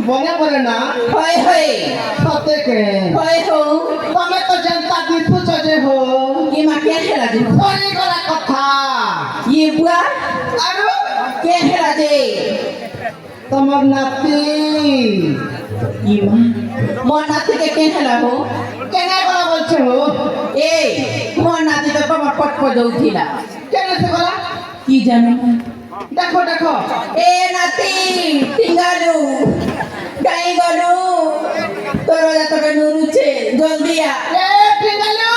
বনে বলে না হয় হয় সতে কে হয় হো তুমি তো जनता की पूछो जे हो ये मा क्या खेला जे कोई गला कथा ये बुआ आरो क्या खेला जे তোমার নাতি ये मा मोर नाती के क्या खेला हो কেনে গলা বলছো हो ए मोर नाती तो कमर पट को जाउथिला কেনে से গলা की जाने দেখো দেখো ए नाती टिंगालू काई गलू तोरो जा तो नुरु छे जल्दी आ এ পিঙ্গালু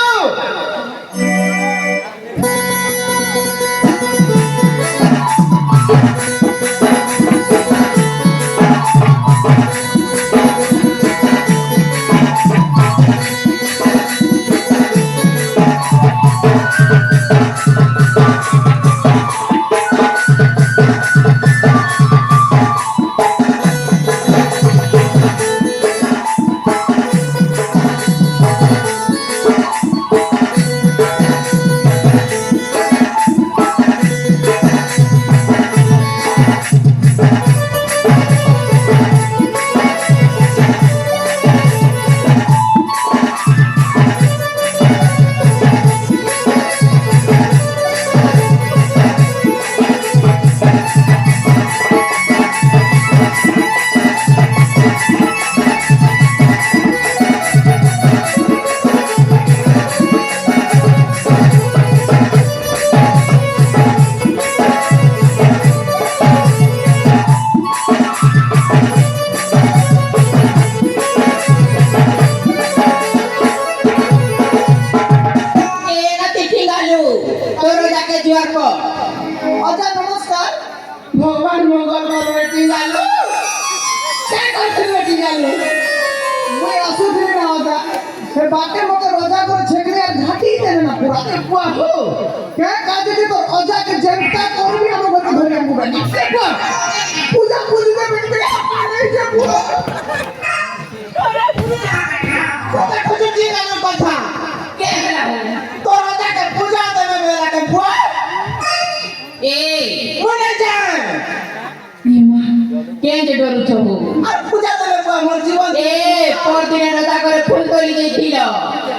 আচ্ছা নমস্কার ভগবান মঙ্গল করবে টিঙ্গালু কে করতে টিঙ্গালু মই আসুছি না ওটা সে বাকে মতে রোজা করে ছেকড়ে আর ঘাটি দেন না পুরা পুয়া হো কে কাজে যে তো রোজা কে জনতা করবি আমার মতে ধরে মুবা নিতে পুয়া পূজা পূজিতে বিটবে আরে যে পুয়া কথা খুঁজে টিঙ্গালু কথা क्या खेला हो তো রোজা কে পূজা দেবে বেলা কে পুয়া ए মনে যান ये मा क्या जे डरू छो हो আর পূজা দেবে পুয়া মোর জীবন ए पर दिन रोजा करे फुल तोली देथिलो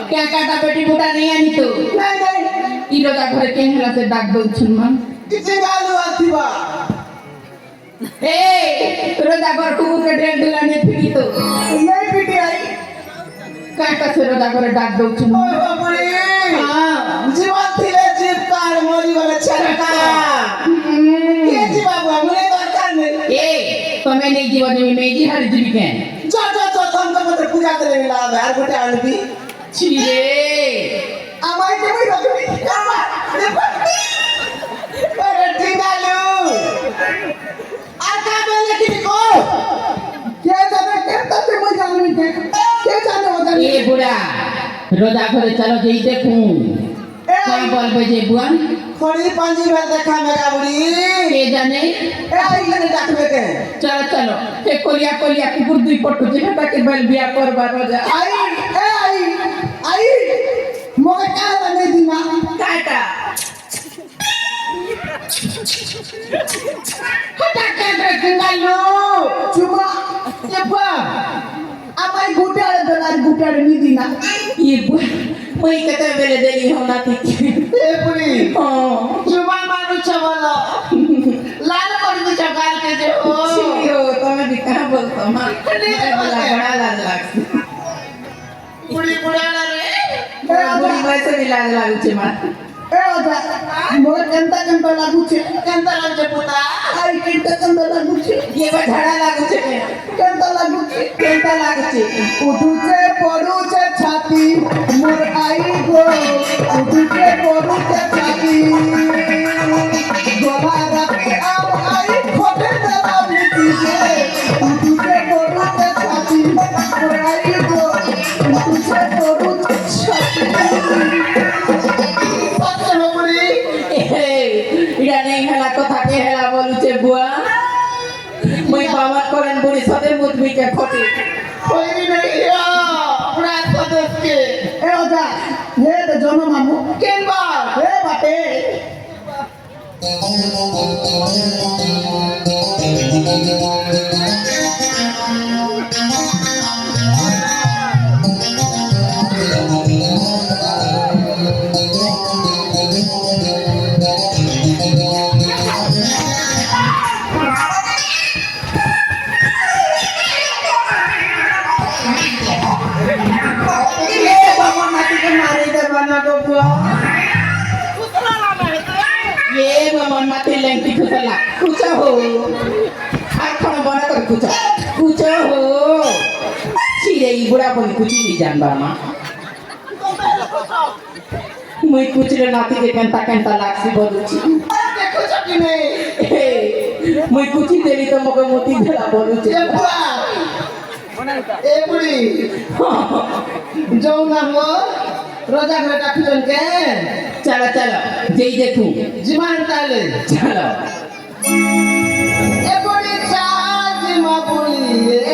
क्या काटा पेटी बुटा नहीं आनी तो নাই নাই ई रोजा घरे के हेला से डाक दउ छुन मा টিঙ্গালু আসিবা ए रोजा घर कुकुर के ड्रेन दुलाने फिरी तो নাই পিটি আই काटा से रोजा घरे डाक दउ छुन ওই বাবারে हां জীবন দিলে জীব কার মরি বলে ছেড়কা কে জীবাবু আমরে দরকার নেই ए तुम्हें नहीं जीवन में मेजी हर जीवी के চ চ চ তঙ্গ মতে পূজা করে লাগবে আর গোটে আনবি छिरे আমায় তুমি রাখবি কামা আরে টিঙ্গালু আকা বলে কি কো কে জানে কে তাতে মই জানি কে জানে ও জানি ए बुढ़ा रोजा घरे चलो जई देखूं क्या बोलबे जे बुआन খড়ি পাঁজি ভে দেখা মেরা বুড়ি के जाने এ আইলে ডাকবে কে चलो चलो ए कोलिया कोलिया कुकुर दुई पट्टू जे ताके बल बिया करबा रोजा आई ए आई मोके का बने दिना काटा हटा के टिंगालु चुमा चुपा আমাই গুটাড়ে দলার গুটাড়ে নি দিনা ये बुआ মই कते बेले देली होना थी এ পুরি हां চুমা মারু চবলো লাল করবি চকাল কে যে ও छियो तुम्हें भी कहां बोलतो मा बड़ा बड़ा लाज लाग পুরি পুরানা রে बुढ़ी वैसे भी लाज लागु छे मा এ ওটা মোর কেনতা লাগুছে কেনতা লাগছে পুতা আই কেনতা লাগুছে ये बा झाड़ा लागु छे কেনতা লাগুছে केनता लागु छे উঠুছে পড়ুছে ছাতি মোর আই গো উঠুছে পড়ুছে ছাতি গলা রাখে আম আই খটে দালা মিটিছে উঠুছে পড়ুছে কে ফটে कोई नहीं है प्राण सदस्य के ए ओजा हे तो जनो मामू केन बा हे बाटे ये बाबा माटी के मारे दे बना को ये बाबा माटी लंकी खुसला कुचा हो आखण बना कर कुचा हो छिरे ई बुढ़ा पन कुची नहीं जान बामा मुई कुचरे नाती के कंता लाक्सी बोलुची देखो छकी नहीं मुई कुची देली तो मगे मोती भेला बोलुची ये बुआ ए बुड़ी जाऊ ना हो रोजा घरे डाक्टर के चलो जेई देखू जीवन ताले चलो ए बुड़ी चाज मा बुड़ी ए